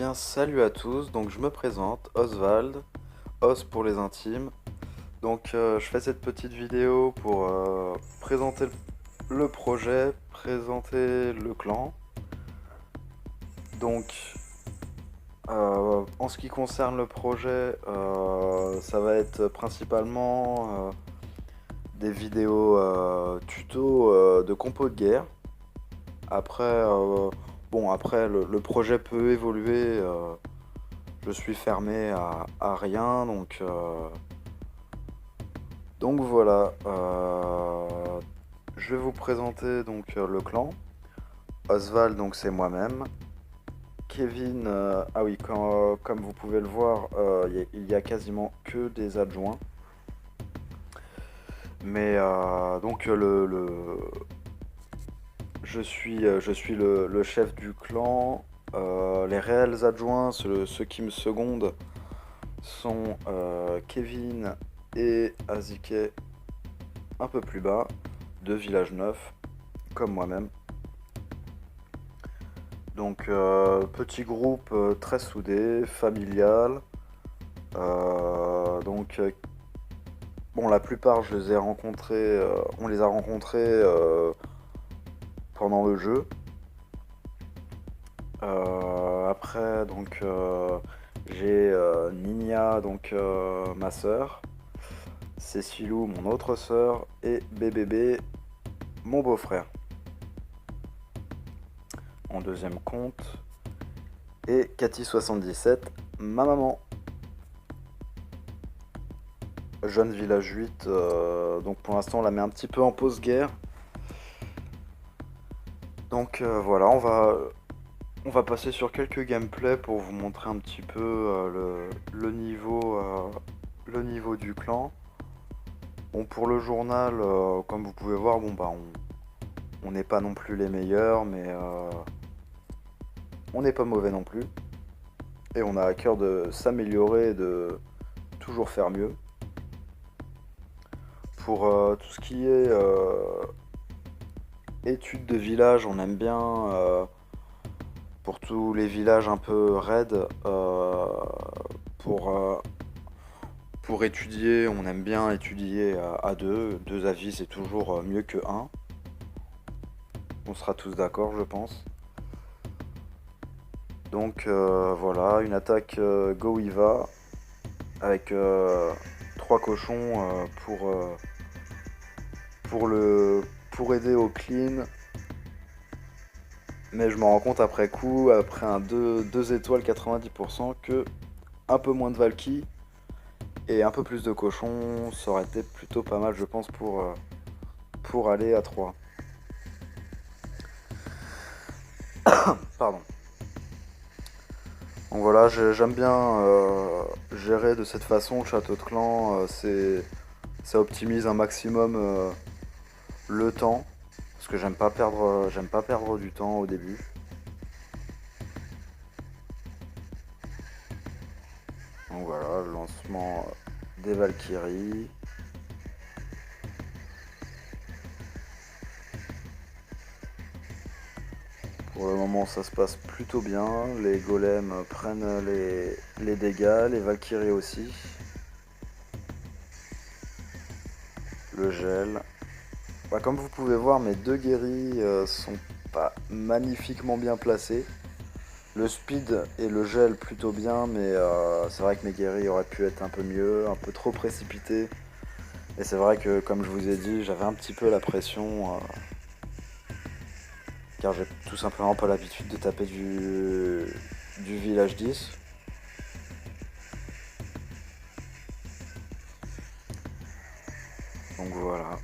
bien, salut à tous. Donc, je me présente, Oswald, Os pour les intimes. Donc, je fais cette petite vidéo pour présenter le projet, présenter le clan. Donc, en ce qui concerne le projet, ça va être principalement des vidéos tuto de compos de guerre. Après, après le projet peut évoluer. Je suis fermé à rien, donc voilà. Je vais vous présenter donc le clan. Oswald, donc c'est moi-même. Kevin, ah oui, comme vous pouvez le voir, il y a quasiment que des adjoints. Mais je suis le chef du clan. Les réels adjoints, ceux qui me secondent, sont Kevin et Azike un peu plus bas, de Village Neuf, comme moi-même. Donc petit groupe très soudé, familial. Bon, la plupart je les ai rencontrés, on les a rencontrés pendant le jeu. Après j'ai Nina, donc ma sœur, Cécilou, mon autre sœur, et BBB, mon beau-frère, en deuxième compte, et Cathy77, ma maman. Jeune Village 8, donc pour l'instant on la met un petit peu en pause guerre. Donc voilà, on va passer sur quelques gameplays pour vous montrer un petit peu le niveau du clan. Bon, pour le journal, comme vous pouvez voir, on n'est pas non plus les meilleurs, mais on n'est pas mauvais non plus. Et on a à cœur de s'améliorer et de toujours faire mieux. Pour tout ce qui est études de village, on aime bien, pour tous les villages un peu raides, pour, euh, pour étudier, on aime bien étudier à deux. Deux avis, c'est toujours mieux que un. On sera tous d'accord, je pense. Donc voilà, une attaque Go-Iva avec trois cochons pour aider au clean. Mais je me rends compte après coup, après un 2 étoiles 90%, que un peu moins de Valky et un peu plus de cochons, ça aurait été plutôt pas mal, je pense, pour aller à 3. Pardon. Donc voilà, j'aime bien gérer de cette façon le château de clan. Ça optimise un maximum le temps, parce que j'aime pas perdre du temps au début. Donc voilà, le lancement des Valkyries. Pour le moment, ça se passe plutôt bien. Les golems prennent les dégâts, les Valkyries aussi. Le gel. Bah, comme vous pouvez voir, mes deux guéris sont pas magnifiquement bien placés. Le speed et le gel plutôt bien, mais c'est vrai que mes guéris auraient pu être un peu mieux, un peu trop précipités. Et c'est vrai que, comme je vous ai dit, j'avais un petit peu la pression, car j'ai tout simplement pas l'habitude de taper du village 10. Donc voilà.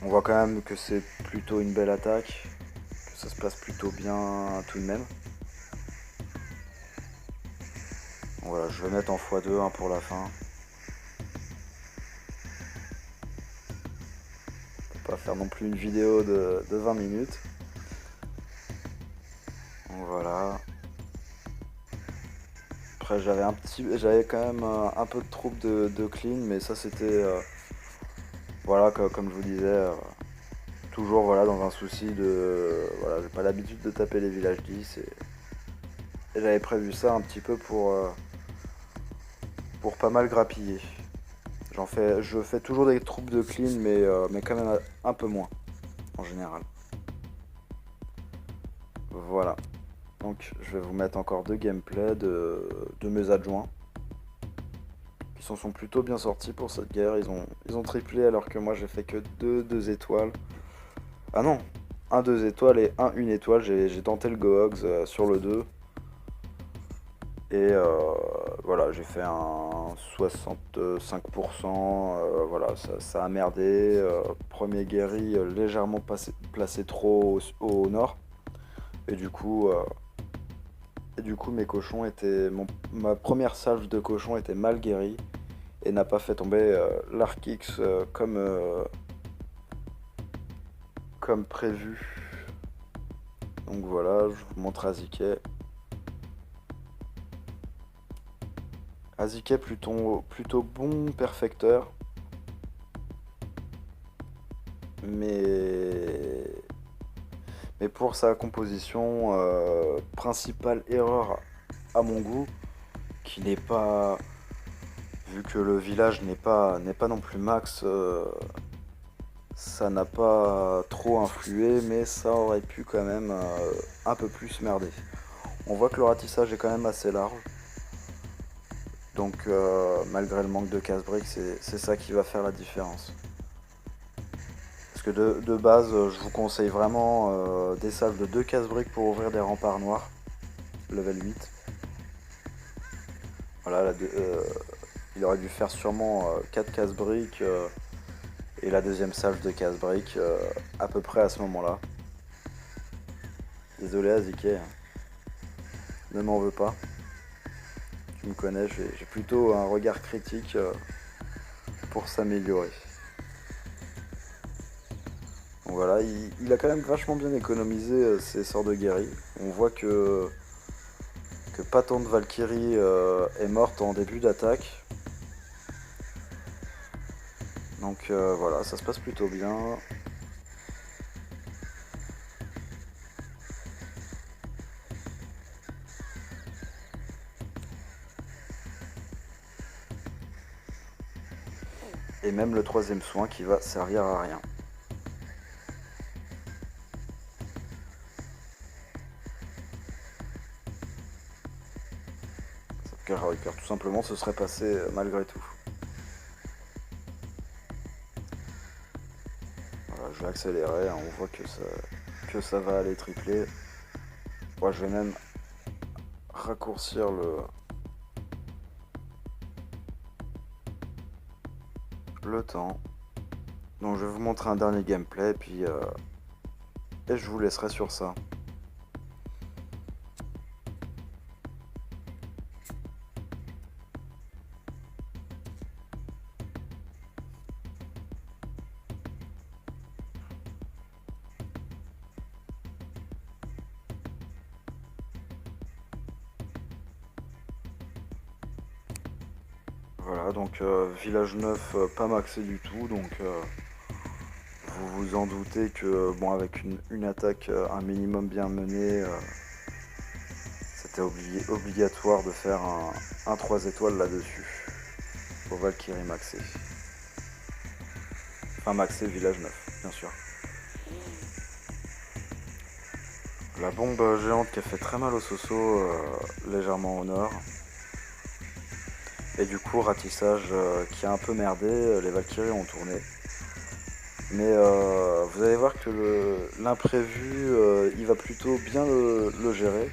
On voit quand même que c'est plutôt une belle attaque, que ça se passe plutôt bien tout de même. Bon, voilà, je vais mettre en x2 hein, pour la fin. Pas faire non plus une vidéo de 20 minutes. Donc voilà. Après j'avais quand même un peu de trouble de clean, mais ça c'était, voilà, comme je vous disais, toujours voilà, dans un souci de, voilà, j'ai pas l'habitude de taper les villages 10 Et j'avais prévu ça un petit peu pour pas mal grappiller. Je fais toujours des troupes de clean, mais quand même un peu moins, en général. Voilà. Donc je vais vous mettre encore deux gameplays de mes adjoints. Qui s'en sont plutôt bien sortis pour cette guerre. Ils ont triplé alors que moi j'ai fait que deux étoiles. Ah non, un 2 étoiles et un 1 étoile. J'ai tenté le Gohogs sur le 2. Et voilà, j'ai fait un 65%. Voilà, ça a merdé. Premier guéri légèrement placé trop au nord. Et du coup, mes cochons étaient. Ma première salve de cochons était mal guérie et n'a pas fait tomber l'Arkix comme prévu. Donc voilà, je vous montre Aziké. Aziké plutôt bon perfecteur. Mais, mais pour sa composition, principale erreur à mon goût, qui n'est pas, vu que le village n'est pas non plus max, ça n'a pas trop influé, mais ça aurait pu quand même un peu plus merder. On voit que le ratissage est quand même assez large. Donc malgré le manque de casse-briques, c'est ça qui va faire la différence. Parce que de base, je vous conseille vraiment des salves de 2 casse-briques pour ouvrir des remparts noirs, level 8. Voilà, il aurait dû faire sûrement 4 casse-briques et la deuxième salve de casse-briques à peu près à ce moment-là. Désolé Aziké, hein. Ne m'en veux pas. Tu me connais, j'ai plutôt un regard critique pour s'améliorer. Donc voilà, il a quand même vachement bien économisé ses sorts de guéri. On voit que pas tant de Valkyrie est morte en début d'attaque. Donc voilà, ça se passe plutôt bien. Et même le troisième soin qui va servir à rien. Car tout simplement se serait passé malgré tout. Voilà, je vais accélérer, hein, on voit que ça va aller tripler. Moi je vais même raccourcir le temps. Donc je vais vous montrer un dernier gameplay et je vous laisserai sur ça. Voilà, donc village 9 pas maxé du tout, donc vous vous en doutez que bon avec une attaque un minimum bien menée, c'était obligatoire de faire un 3 étoiles là-dessus pour Valkyrie maxé. Enfin maxé village 9, bien sûr. La bombe géante qui a fait très mal au Soso, légèrement au nord. Et du coup, ratissage qui a un peu merdé, les Valkyries ont tourné. Mais vous allez voir que l'imprévu, il va plutôt bien le gérer.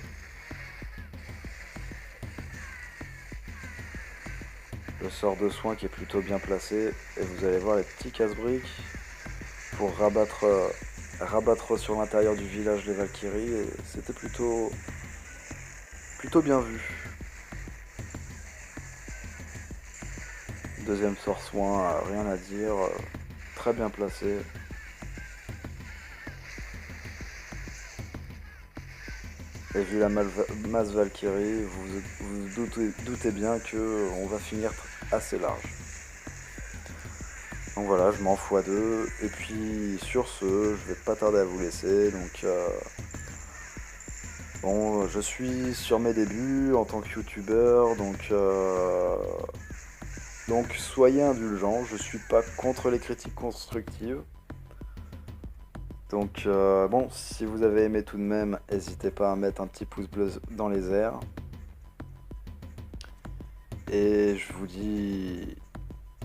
Le sort de soin qui est plutôt bien placé. Et vous allez voir les petits casse-briques pour rabattre sur l'intérieur du village les Valkyries. Et c'était plutôt bien vu. Deuxième sort soin, rien à dire. Très bien placé. Et vu la masse Valkyrie, vous doutez bien qu'on va finir assez large. Donc voilà, je m'en fous à deux. Et puis sur ce, je vais pas tarder à vous laisser. Donc Bon, je suis sur mes débuts en tant que youtubeur, donc soyez indulgents, je suis pas contre les critiques constructives. Donc bon, si vous avez aimé tout de même, n'hésitez pas à mettre un petit pouce bleu dans les airs. Et je vous dis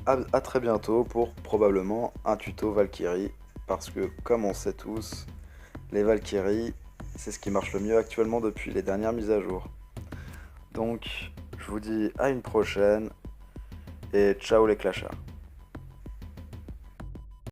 à très bientôt pour probablement un tuto Valkyrie. Parce que comme on sait tous, les Valkyries, c'est ce qui marche le mieux actuellement depuis les dernières mises à jour. Donc je vous dis à une prochaine et ciao les clashards.